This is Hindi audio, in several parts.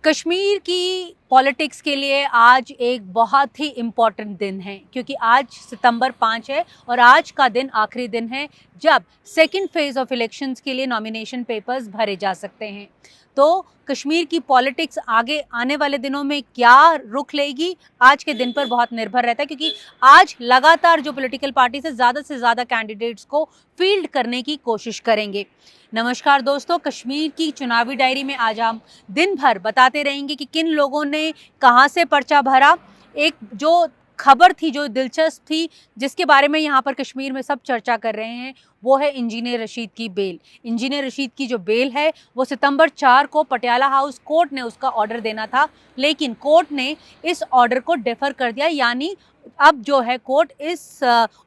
कश्मीर की पॉलिटिक्स के लिए आज एक बहुत ही इम्पॉर्टेंट दिन है, क्योंकि आज सितंबर 5 है और आज का दिन आखिरी दिन है जब सेकंड फेज़ ऑफ इलेक्शंस के लिए नॉमिनेशन पेपर्स भरे जा सकते हैं। तो कश्मीर की पॉलिटिक्स आगे आने वाले दिनों में क्या रुख लेगी, आज के दिन पर बहुत निर्भर रहता है, क्योंकि आज लगातार जो पॉलिटिकल पार्टी से ज़्यादा कैंडिडेट्स को फील्ड करने की कोशिश करेंगे। नमस्कार दोस्तों, कश्मीर की चुनावी डायरी में आज हम दिन भर बताते रहेंगे कि किन लोगों ने कहां से पर्चा भरा। एक जो खबर थी, जो दिलचस्प थी, जिसके बारे में यहाँ पर कश्मीर में सब चर्चा कर रहे हैं, वो है इंजीनियर रशीद की बेल। इंजीनियर रशीद की जो बेल है वो सितंबर 4 को पटियाला हाउस कोर्ट ने उसका ऑर्डर देना था, लेकिन कोर्ट ने इस ऑर्डर को डेफर कर दिया। यानी अब जो है कोर्ट इस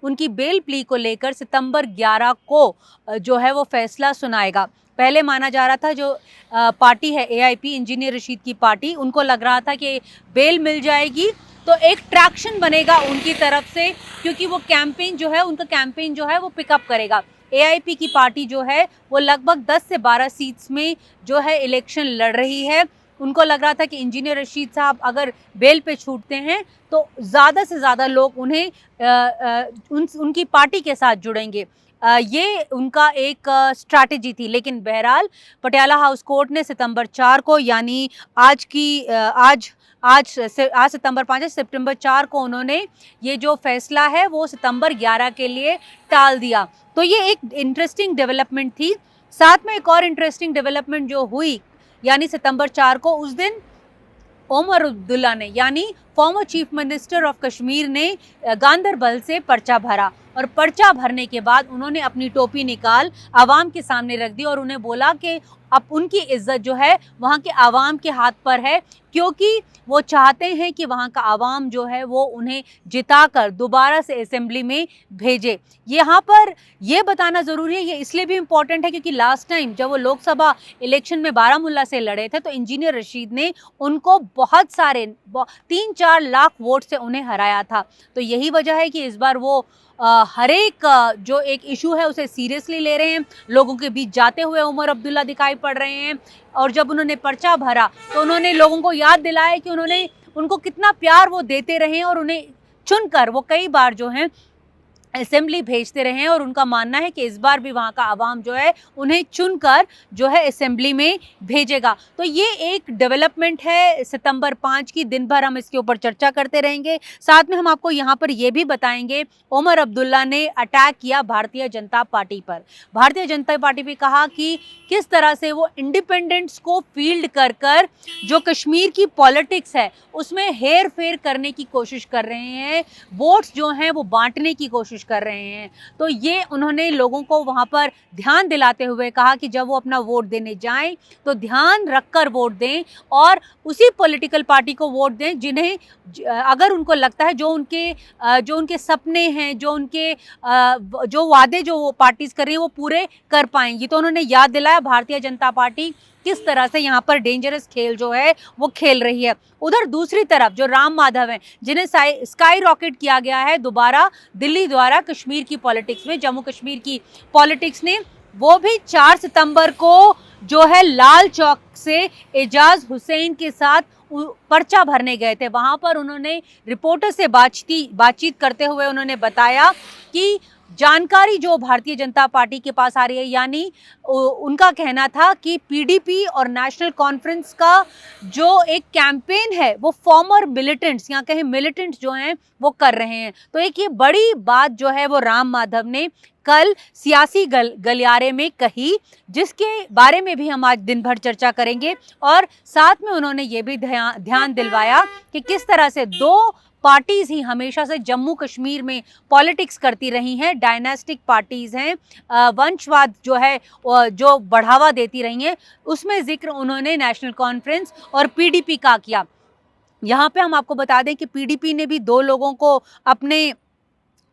उनकी बेल प्ली को लेकर सितंबर 11 को जो है वो फैसला सुनाएगा। पहले माना जा रहा था, जो पार्टी है एआईपी, इंजीनियर रशीद की पार्टी, उनको लग रहा था कि बेल मिल जाएगी तो एक ट्रैक्शन बनेगा उनकी तरफ से, क्योंकि वो कैंपेन जो है, उनका कैंपेन जो है वो पिकअप करेगा। एआईपी की पार्टी जो है वो लगभग 10 से 12 सीट्स में जो है इलेक्शन लड़ रही है। उनको लग रहा था कि इंजीनियर रशीद साहब अगर बेल पे छूटते हैं तो ज़्यादा से ज़्यादा लोग उन्हें उनकी पार्टी के साथ जुड़ेंगे। ये उनका एक स्ट्रैटेजी थी। लेकिन बहरहाल पटियाला हाउस कोर्ट ने सितंबर 4 को, यानी आज सितंबर 5 है, सितंबर 4 को उन्होंने ये जो फैसला है वो सितंबर 11 के लिए टाल दिया। तो ये एक इंटरेस्टिंग डेवलपमेंट थी। साथ में एक और इंटरेस्टिंग डेवलपमेंट जो हुई, यानी सितंबर 4 को, उस दिन ओमर अब्दुल्ला ने, यानी former chief minister of Kashmir ने गांदरबल से पर्चा भरा, और पर्चा भरने के बाद उन्होंने अपनी टोपी निकाल आवाम के सामने रख दी और उन्हें बोला कि अब उनकी इज्जत जो है वहाँ के आवाम के हाथ पर है, क्योंकि वो चाहते हैं कि वहाँ का आवाम जो है वो उन्हें जिताकर दोबारा से असेंबली में भेजे। यहाँ पर ये बताना ज़रूरी है, ये इसलिए भी इम्पॉर्टेंट है क्योंकि लास्ट टाइम जब वो लोकसभा इलेक्शन में बारामूला से लड़े थे तो इंजीनियर रशीद ने उनको बहुत सारे 3-4 लाख वोट से उन्हें हराया था। तो यही वजह है कि इस बार वो हर एक जो एक इशू है उसे सीरियसली ले रहे हैं। लोगों के बीच जाते हुए ओमर अब्दुल्ला दिखाई पड़ रहे हैं, और जब उन्होंने पर्चा भरा तो उन्होंने लोगों को याद दिलाया कि उनको कितना प्यार वो देते रहे, और उन्हें चुनकर वो कई बार जो है असेंबली भेजते रहे हैं, और उनका मानना है कि इस बार भी वहाँ का आवाम जो है उन्हें चुनकर जो है असेंबली में भेजेगा। तो ये एक डेवलपमेंट है सितंबर 5 की। दिन भर हम इसके ऊपर चर्चा करते रहेंगे। साथ में हम आपको यहाँ पर ये भी बताएंगे, ओमर अब्दुल्ला ने अटैक किया भारतीय जनता पार्टी पर। भारतीय जनता पार्टी पे कहा कि किस तरह से वो इंडिपेंडेंट्स को फील्ड कर कर जो कश्मीर की पॉलिटिक्स है उसमें हेर फेर करने की कोशिश कर रहे हैं, वोट्स जो हैं वो बांटने की कोशिश कर रहे हैं। तो ये उन्होंने लोगों को वहां पर ध्यान दिलाते हुए कहा कि जब वो अपना वोट देने जाएं तो ध्यान रखकर वोट दें, और उसी पॉलिटिकल पार्टी को वोट दें जिन्हें, अगर उनको लगता है जो उनके सपने हैं, जो वादे जो वो पार्टीज कर रही है वो पूरे कर पाएंगी। तो उन्होंने याद दिलाया भारतीय जनता पार्टी किस तरह से यहाँ पर डेंजरस खेल जो है वो खेल रही है। उधर दूसरी तरफ जो राम माधव हैं, जिन्हें स्काई रॉकेट किया गया है दोबारा दिल्ली द्वारा कश्मीर की पॉलिटिक्स में, जम्मू कश्मीर की पॉलिटिक्स ने, वो भी 4 सितंबर को जो है लाल चौक से एजाज हुसैन के साथ पर्चा भरने गए थे। वहां पर उन्होंने रिपोर्टर से बातचीत करते हुए उन्होंने बताया कि जानकारी जो भारतीय जनता पार्टी के पास आ रही है, यानी उनका कहना था कि पीडीपी और नेशनल कॉन्फ्रेंस का जो एक कैंपेन है वो फॉर्मर मिलिटेंट्स, या कहें मिलिटेंट्स जो हैं वो कर रहे हैं। तो एक ये बड़ी बात जो है वो राम माधव ने कल सियासी गलियारे में कही, जिसके बारे में भी हम आज दिन भर चर्चा करेंगे। और साथ में उन्होंने ये भी ध्यान दिलवाया कि किस तरह से दो पार्टीज ही हमेशा से जम्मू कश्मीर में पॉलिटिक्स करती रही हैं, डायनास्टिक पार्टीज हैं, वंशवाद जो है जो बढ़ावा देती रही हैं। उसमें जिक्र उन्होंने नेशनल कॉन्फ्रेंस और पीडीपी का किया। यहाँ पे हम आपको बता दें कि पीडीपी ने भी 2 लोगों को अपने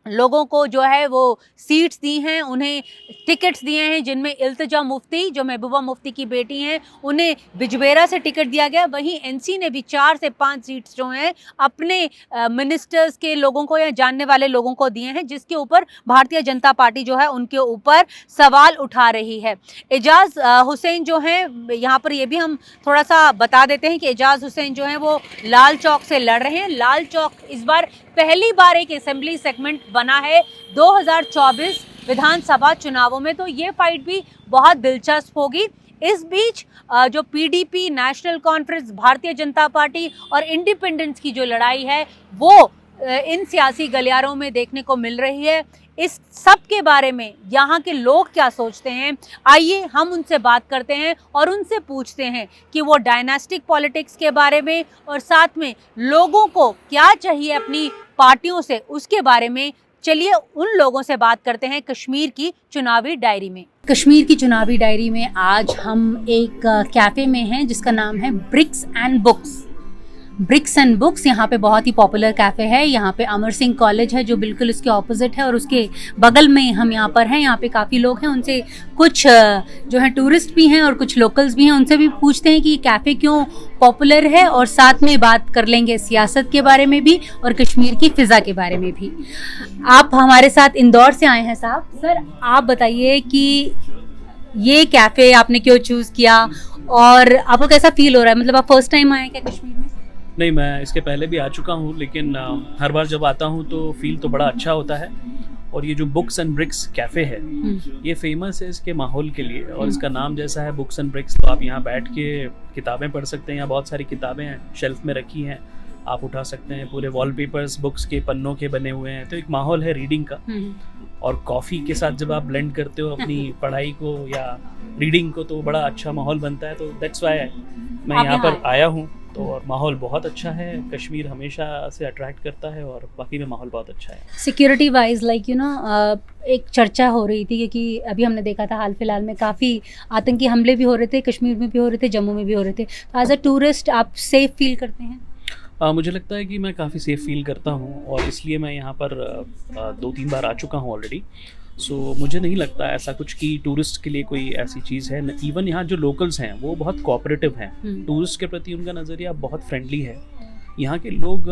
लोगों को जो है वो सीट्स दी हैं, उन्हें टिकट्स दिए हैं, जिनमें इल्तिजा मुफ्ती जो महबूबा मुफ्ती की बेटी हैं उन्हें बिजबेरा से टिकट दिया गया। वहीं एनसी ने भी 4 से 5 सीट्स जो हैं अपने मिनिस्टर्स के लोगों को या जानने वाले लोगों को दिए हैं, जिसके ऊपर भारतीय जनता पार्टी जो है उनके ऊपर सवाल उठा रही है। एजाज हुसैन जो हैं, यहाँ पर ये भी हम थोड़ा सा बता देते हैं कि एजाज हुसैन जो हैं वो लाल चौक से लड़ रहे हैं। लाल चौक इस बार पहली बार एक असेंबली सेगमेंट बना है 2024 विधानसभा चुनावों में, तो ये फाइट भी बहुत दिलचस्प होगी। इस बीच जो PDP, national conference, Bharatiya Janata party और इंडिपेंडेंस की जो लड़ाई है वो इन सियासी गलियारों में देखने को मिल रही है। इस सब के बारे में यहाँ के लोग क्या सोचते हैं, आइए हम उनसे बात करते हैं और उनसे पूछते हैं कि वो डायनास्टिक पॉलिटिक्स के बारे में और साथ में लोगों को क्या चाहिए अपनी पार्टियों से, उसके बारे में। चलिए उन लोगों से बात करते हैं कश्मीर की चुनावी डायरी में। कश्मीर की चुनावी डायरी में आज हम एक कैफ़े में हैं जिसका नाम है bricks and books. Bricks and books यहाँ पे बहुत ही पॉपुलर कैफ़े है। यहाँ पे अमर सिंह कॉलेज है जो बिल्कुल इसके ऑपोजिट है और उसके बगल में हम यहाँ पर हैं। यहाँ पे काफ़ी लोग हैं, उनसे कुछ जो है टूरिस्ट भी हैं और कुछ लोकल्स भी हैं, उनसे भी पूछते हैं कि कैफ़े क्यों पॉपुलर है और साथ में बात कर लेंगे सियासत के बारे में भी और कश्मीर की फ़िज़ा के बारे में भी। आप हमारे साथ इंदौर से आए हैं साहब। सर आप बताइए कि ये कैफ़े आपने क्यों चूज़ किया और आपको कैसा फील हो रहा है, मतलब आप फर्स्ट टाइम आए हैं क्या कश्मीर में? नहीं, मैं इसके पहले भी आ चुका हूँ, लेकिन हर बार जब आता हूँ तो फील तो बड़ा अच्छा होता है। और ये जो बुक्स एंड ब्रिक्स कैफ़े है ये फेमस है इसके माहौल के लिए, और इसका नाम जैसा है बुक्स एंड ब्रिक्स, तो आप यहाँ बैठ के किताबें पढ़ सकते हैं। यहाँ बहुत सारी किताबें हैं, शेल्फ में रखी हैं, आप उठा सकते हैं। पूरे वॉलपेपर्स बुक्स के पन्नों के बने हुए हैं, तो एक माहौल है रीडिंग का। और कॉफ़ी के साथ जब आप ब्लेंड करते हो अपनी पढ़ाई को या रीडिंग को तो बड़ा अच्छा माहौल बनता है। तो दैट्स वाई मैं यहाँ पर आया हूँ। तो और माहौल बहुत अच्छा है, कश्मीर हमेशा से अट्रैक्ट करता है और बाकी में माहौल बहुत अच्छा है। Security wise like you know एक चर्चा हो रही थी क्योंकि अभी हमने देखा था हाल फिलहाल में काफ़ी आतंकी हमले भी हो रहे थे, कश्मीर में भी हो रहे थे, जम्मू में भी हो रहे थे। तो एज अ टूरिस्ट आप सेफ फील करते हैं? मुझे लगता है कि मैं काफ़ी सेफ़ फील करता हूँ और इसलिए मैं यहाँ पर 2-3 बार आ चुका हूँ ऑलरेडी। सो मुझे नहीं लगता ऐसा कुछ कि टूरिस्ट के लिए कोई ऐसी चीज़ है। इवन यहाँ जो लोकल्स हैं वो बहुत कोऑपरेटिव हैं, टूरिस्ट के प्रति उनका नज़रिया बहुत फ्रेंडली है। यहाँ के लोग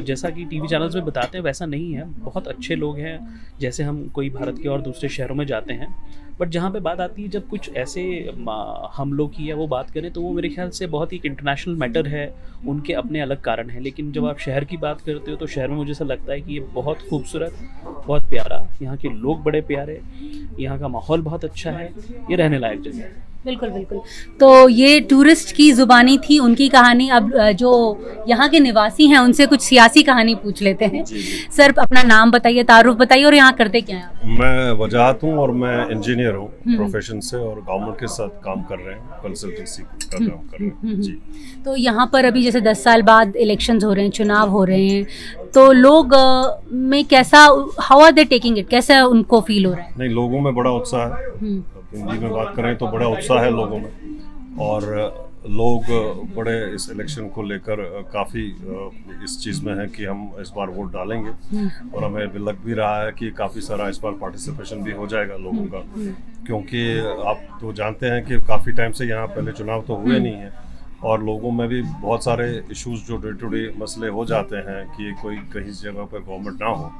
जैसा कि टीवी चैनल्स में बताते हैं वैसा नहीं है, बहुत अच्छे लोग हैं जैसे हम कोई भारत के और दूसरे शहरों में जाते हैं। बट जहाँ पे बात आती है जब कुछ ऐसे हमलों की या वो बात करें तो वो मेरे ख्याल से बहुत ही इंटरनेशनल मैटर है, उनके अपने अलग कारण हैं। लेकिन जब आप शहर की बात करते हो तो शहर में मुझे ऐसा लगता है कि ये बहुत खूबसूरत, बहुत प्यारा, यहाँ के लोग बड़े प्यारे, यहाँ का माहौल बहुत अच्छा है, ये रहने लायक जगह है। बिल्कुल बिल्कुल। तो ये टूरिस्ट की ज़ुबानी थी, उनकी कहानी। अब जो यहाँ के निवासी हैं उनसे कुछ सियासी कहानी पूछ लेते हैं। सर अपना नाम बताइए, तारुफ बताइए और यहाँ करते क्या हैं? मैं वजाहत हूँ और मैं इंजीनियर हूँ प्रोफेशन से और गवर्नमेंट के साथ काम कर रहे हैं, कंसल्टेंसी का काम कर रहे हैं जी। तो यहाँ पर अभी जैसे 10 साल बाद इलेक्शंस हो रहे हैं, चुनाव हो रहे हैं, तो लोग में कैसा, how are they taking it, कैसा उनको फील हो रहा है? नहीं, लोगों में बड़ा उत्साह है। हिंदी में बात करें तो बड़ा उत्साह है लोगों में और लोग बड़े इस इलेक्शन को लेकर काफ़ी इस चीज़ में है कि हम इस बार वोट डालेंगे और हमें लग भी रहा है कि काफ़ी सारा इस बार पार्टिसिपेशन भी हो जाएगा लोगों का, क्योंकि आप तो जानते हैं कि काफ़ी टाइम से यहाँ पहले चुनाव तो हुए नहीं हैं और लोगों में भी बहुत सारे इश्यूज जो डे टू डे मसले हो जाते हैं कि कोई कहीं जगह पर गवर्नमेंट ना हो,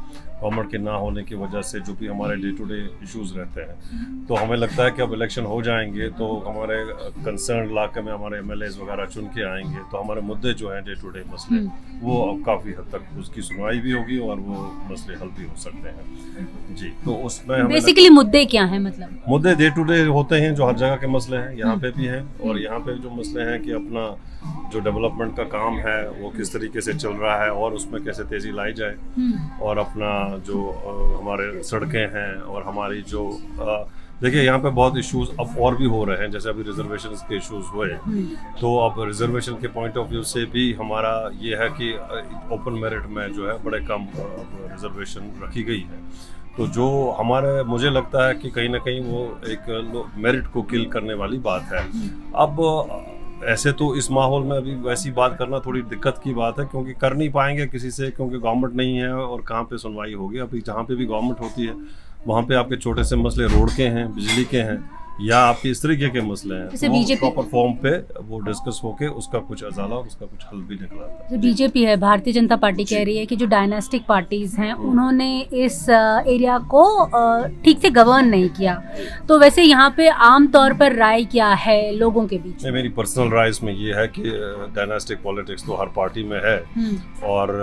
गवर्नमेंट के ना होने की वजह से जो भी हमारे डे टू डे इश्यूज रहते हैं। तो हमें लगता है कि अब इलेक्शन हो जाएंगे तो हमारे कंसर्न इलाके में हमारे एमएलएज वगैरह चुन के आएंगे, तो हमारे मुद्दे जो हैं डे टू डे मसले वो अब काफ़ी हद तक उसकी सुनवाई भी होगी और वो मसले हल भी हो सकते हैं जी। तो उसमें बेसिकली मुद्दे क्या हैं? मतलब मुद्दे डे टू डे होते हैं जो हर जगह के मसले हैं, यहाँ पे भी हैं। और यहाँ पे जो मसले हैं कि अपना जो डेवलपमेंट का काम है वो किस तरीके से चल रहा है और उसमें कैसे तेज़ी लाई जाए, और अपना जो हमारे सड़कें हैं और हमारी जो देखिए यहाँ पे बहुत इश्यूज अब और भी हो रहे हैं, जैसे अभी रिजर्वेशन के इश्यूज हुए, तो अब रिजर्वेशन के पॉइंट ऑफ व्यू से भी हमारा ये है कि ओपन मेरिट में जो है बड़े कम रिजर्वेशन रखी गई है। तो जो हमारे मुझे लगता है कि कहीं ना कहीं वो एक मेरिट को किल करने वाली बात है। अब ऐसे तो इस माहौल में अभी वैसी बात करना थोड़ी दिक्कत की बात है, क्योंकि कर नहीं पाएंगे किसी से, क्योंकि गवर्नमेंट नहीं है और कहाँ पे सुनवाई होगी। अभी जहाँ पे भी गवर्नमेंट होती है वहाँ पे आपके छोटे से मसले रोड के हैं, बिजली के हैं, या आपके इस तरीके के मसले हैं, जैसे तो बीजेपी प्रॉपर फॉर्म पे वो डिस्कस होके उसका कुछ अजाला और उसका कुछ हल भी निकला था। बीजेपी है, भारतीय जनता पार्टी कह रही है कि जो डायनास्टिक पार्टीज हैं उन्होंने इस एरिया को ठीक से गवर्न नहीं किया। तो वैसे यहाँ पे आम तौर पर राय क्या है लोगों के बीच? मेरी पर्सनल राय इसमें ये है कि डायनास्टिक पॉलिटिक्स तो हर पार्टी में है, और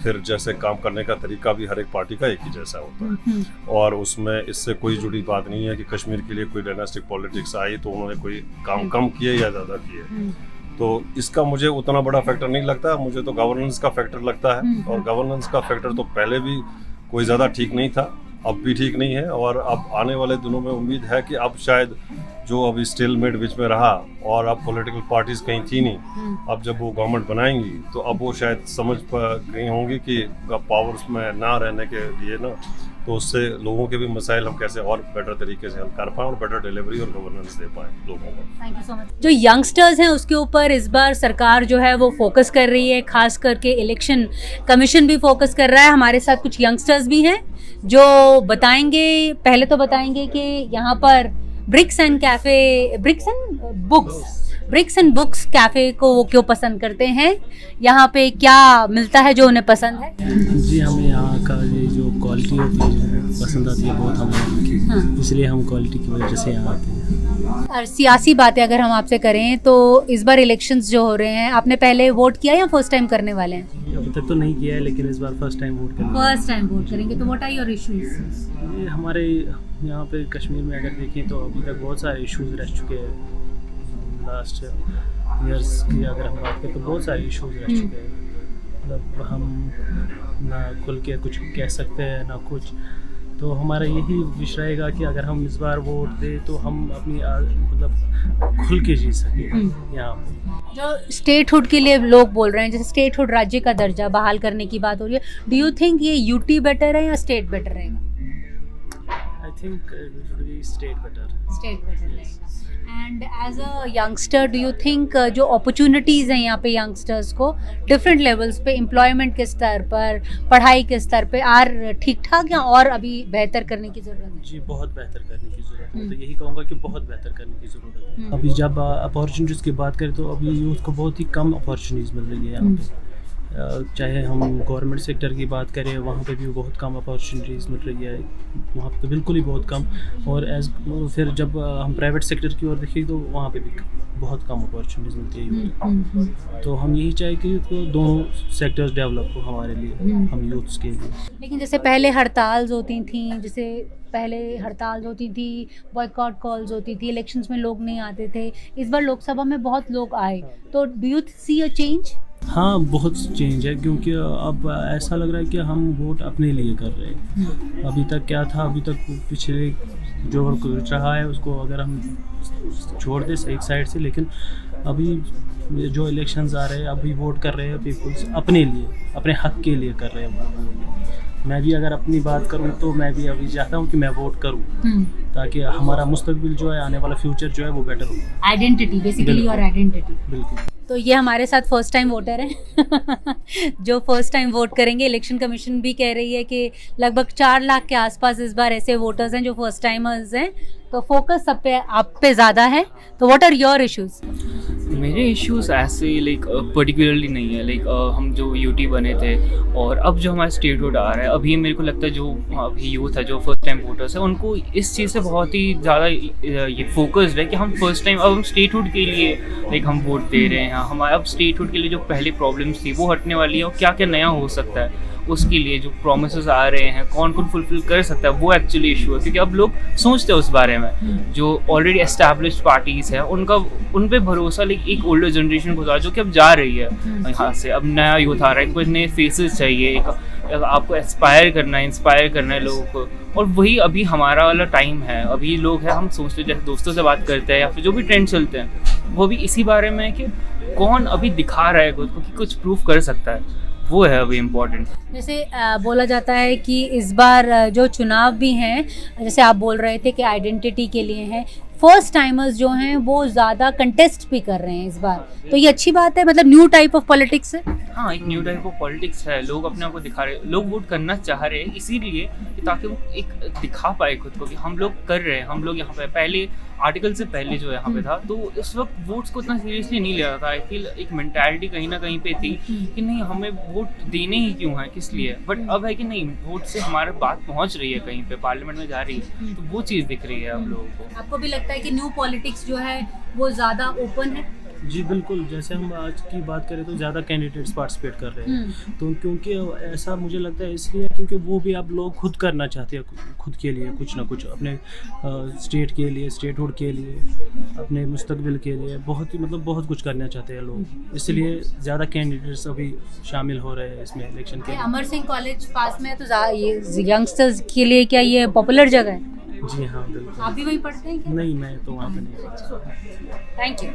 फिर जैसे काम करने का तरीका भी हर एक पार्टी का एक ही जैसा होता है, और उसमें इससे कोई जुड़ी बात नहीं है कि कश्मीर के लिए कोई डायनास्टिक पॉलिटिक्स आई तो उन्होंने कोई काम कम किए या ज़्यादा किए। तो इसका मुझे उतना बड़ा फैक्टर नहीं लगता, मुझे तो गवर्नेंस का फैक्टर लगता है, और गवर्नेंस का फैक्टर तो पहले भी कोई ज़्यादा ठीक नहीं था, अब भी ठीक नहीं है, और अब आने वाले दिनों में उम्मीद है कि अब शायद जो अभी स्टेलमेट बीच में रहा और अब पॉलिटिकल पार्टीज कहीं थी नहीं, अब जब वो गवर्नमेंट बनाएंगी तो अब वो शायद समझ गई होंगी कि पावर्स में ना रहने के लिए ना, तो उससे लोगों के भी मसाइल हम कैसे और बेटर तरीके से हल कर पाएं और बेटर डिलीवरी और गवर्नेंस दे पाएं लोगों को। Thank you so much. जो यंगस्टर्स हैं उसके ऊपर इस बार सरकार जो है वो फोकस कर रही है, खास करके इलेक्शन कमीशन भी फोकस कर रहा है। हमारे साथ कुछ यंगस्टर्स भी हैं जो बताएंगे, पहले तो बताएंगे कि यहाँ पर ब्रिक्स एंड बुक्स कैफ़े को वो क्यों पसंद करते हैं, यहाँ पे क्या मिलता है जो उन्हें पसंद है। जी, हमें यहाँ का ये जो क्वालिटी होती है पसंद आती है बहुत हमें, इसलिए हम क्वालिटी की वजह से यहाँ आते हैं। और सियासी बातें अगर हम आपसे करें तो इस बार इलेक्शंस जो हो रहे हैं, आपने पहले वोट किया या फर्स्ट टाइम करने वाले हैं? अभी तक तो नहीं किया है, लेकिन इस बार फर्स्ट टाइम वोट करेंगे। फर्स्ट टाइम वोट करेंगे, तो व्हाट आर योर इश्यूज? ये हमारे यहाँ पे कश्मीर में अगर देखें तो अभी तक बहुत सारे इश्यूज रह चुके हैं। लास्ट ईयर्स की अगर हम बात करें तो बहुत सारे इश्यूज रह चुके हैं, मतलब हम ना खुल के कुछ कह सकते हैं ना कुछ। तो हमारा यही विश रहेगा कि अगर हम इस बार वोट दें तो हम अपनी मतलब खुल के जी सकें यहाँ पे। जो स्टेटहुड के लिए लोग बोल रहे हैं, जैसे स्टेटहुड राज्य का दर्जा बहाल करने की बात हो रही है, डू यू थिंक ये यूटी बेटर है या स्टेट बेटर रहेगा? आई थिंक स्टेट बेटर रहेगा। And as a youngster do you think जो अपॉर्चुनिटीज़ हैं यहाँ पे यंगस्टर्स को डिफरेंट लेवल्स पे, एम्प्लॉयमेंट के स्तर पर, पढ़ाई के स्तर पे आर ठीक ठाक या और अभी बेहतर करने की ज़रूरत है? जी, बहुत बेहतर करने की ज़रूरत है। तो यही कहूँगा कि बहुत बेहतर करने की ज़रूरत है। अभी जब अपॉर्चुनिटीज़ की बात करें तो अभी यूथ को बहुत ही कम अपॉर्चुनिटीज़ मिल रही है यहाँ पे। चाहे हम गवर्नमेंट सेक्टर की बात करें, वहाँ पे भी बहुत कम अपॉर्चुनिटीज़ मिल रही है, वहाँ पे तो बिल्कुल ही बहुत कम। और फिर जब हम प्राइवेट सेक्टर की ओर देखें तो वहाँ पे भी बहुत कम अपॉर्चुनिटीज़ मिलती है यूथ। तो हम यही चाहें कि तो दोनों सेक्टर्स डेवलप हो हमारे लिए, हम यूथ्स के लिए। लेकिन जैसे पहले हड़ताल्स होती थी, बॉयकॉट कॉल्स होती थी, इलेक्शंस में लोग नहीं आते थे, इस बार लोकसभा में बहुत लोग आए, तो do you see a change? हाँ, बहुत चेंज है, क्योंकि अब ऐसा लग रहा है कि हम वोट अपने लिए कर रहे हैं। अभी तक क्या था, अभी तक पिछले जो कुछ रहा है उसको अगर हम छोड़ दें एक साइड से, लेकिन अभी जो इलेक्शंस आ रहे हैं अभी वोट कर रहे हैं पीपल्स अपने लिए, अपने हक के लिए कर रहे हैं। मैं भी अगर अपनी बात करूं तो मैं भी अभी चाहता हूं कि मैं वोट करूं, ताकि हमारा मुस्तकबिल जो है, आने वाला फ्यूचर जो है वो बेटर हो। Identity, basically your identity. बिल्कुल। तो ये हमारे साथ फर्स्ट टाइम वोटर हैं जो फर्स्ट टाइम वोट करेंगे। इलेक्शन कमीशन भी कह रही है कि लगभग 4 लाख के आसपास इस बार ऐसे वोटर्स हैं जो फर्स्ट टाइमर्स हैं, तो फोकस सब पे आप पे ज़्यादा है। तो व्हाट आर योर इश्यूज? मेरे इश्यूज ऐसे लाइक पर्टिकुलरली नहीं है, लाइक हम जो यूटी बने थे और अब जो हमारा स्टेटहुड आ रहा है, अभी मेरे को लगता है जो अभी यूथ है, जो फर्स्ट टाइम वोटर्स है, उनको इस चीज़ से बहुत ही ज़्यादा ये फोकस्ड है कि हम फर्स्ट टाइम अब हम स्टेटहुड के लिए लाइक हम वोट दे रहे हैं। हमारे अब स्टेटहुड के लिए जो पहले प्रॉब्लम्स थी वो हटने वाली है, और क्या क्या नया हो सकता है उसके लिए जो प्रोमिसेस आ रहे हैं, कौन कौन फुलफिल कर सकता है, वो एक्चुअली इशू है। क्योंकि अब लोग सोचते हैं उस बारे में, जो ऑलरेडी एस्टैब्लिश्ड पार्टीज़ हैं उन पे भरोसा लाइक एक ओल्डर जनरेशन को जो कि अब जा रही है यहाँ से। अब नया यूथ आ रहा है, कुछ नए फेसेस चाहिए, आपको इंस्पायर करना है लोगों को, और वही अभी हमारा वाला टाइम है। अभी लोग हैं, हम सोचते हैं, जैसे दोस्तों से बात करते हैं या फिर जो भी ट्रेंड चलते हैं वो भी इसी बारे में है कि कौन अभी दिखा रहा है खुद को कि कुछ प्रूफ कर सकता है, वो है अभी इम्पोर्टेंट। जैसे बोला जाता है कि इस बार जो चुनाव भी हैं, जैसे आप बोल रहे थे कि आइडेंटिटी के लिए हैं, फर्स्ट टाइमर्स जो हैं वो ज़्यादा कंटेस्ट भी कर रहे हैं इस बार, तो ये अच्छी बात है, मतलब न्यू टाइप ऑफ पॉलिटिक्स है। हाँ, एक न्यू टाइप ऑफ पॉलिटिक्स है, लोग अपने आप को दिखा रहे, लोग वोट करना चाह रहे हैं इसीलिए कि ताकि वो एक दिखा पाए खुद को कि हम लोग कर रहे हैं, हम लोग यहाँ पे पहले आर्टिकल से पहले जो यहाँ पे था तो उस वक्त वोट्स को इतना सीरियसली नहीं लिया था। आई फील एक मेंटालिटी कहीं ना कहीं पे थी कि नहीं हमें वोट देने ही क्यों है, किस लिए, बट अब है कि नहीं वोट से हमारी बात पहुँच रही है, कहीं पे पार्लियामेंट में जा रही है, तो वो चीज़ दिख रही है अब लोगों को। आपको भी लगता है कि न्यू पॉलिटिक्स जो है वो ज़्यादा ओपन है? जी बिल्कुल, जैसे हम आज की बात करें तो ज़्यादा कैंडिडेट्स पार्टिसिपेट कर रहे हैं, तो क्योंकि ऐसा मुझे लगता है इसलिए क्योंकि वो भी अब लोग खुद करना चाहते हैं, खुद के लिए कुछ ना कुछ, अपने स्टेट के लिए, स्टेटहुड के लिए, अपने मुस्तकबिल के लिए बहुत ही मतलब बहुत कुछ करना चाहते हैं लोग, इसलिए ज़्यादा कैंडिडेट्स अभी शामिल हो रहे हैं इसमें इलेक्शन के लिए। अमर सिंह कॉलेज पास में है तो ये यंगस्टर्स के लिए क्या ये पॉपुलर जगह है? जी हाँ बिल्कुल। आप भी वहीं पढ़ते हैं क्या? नहीं, मैं तो वहाँ पे नहीं पढ़ता। Thank you.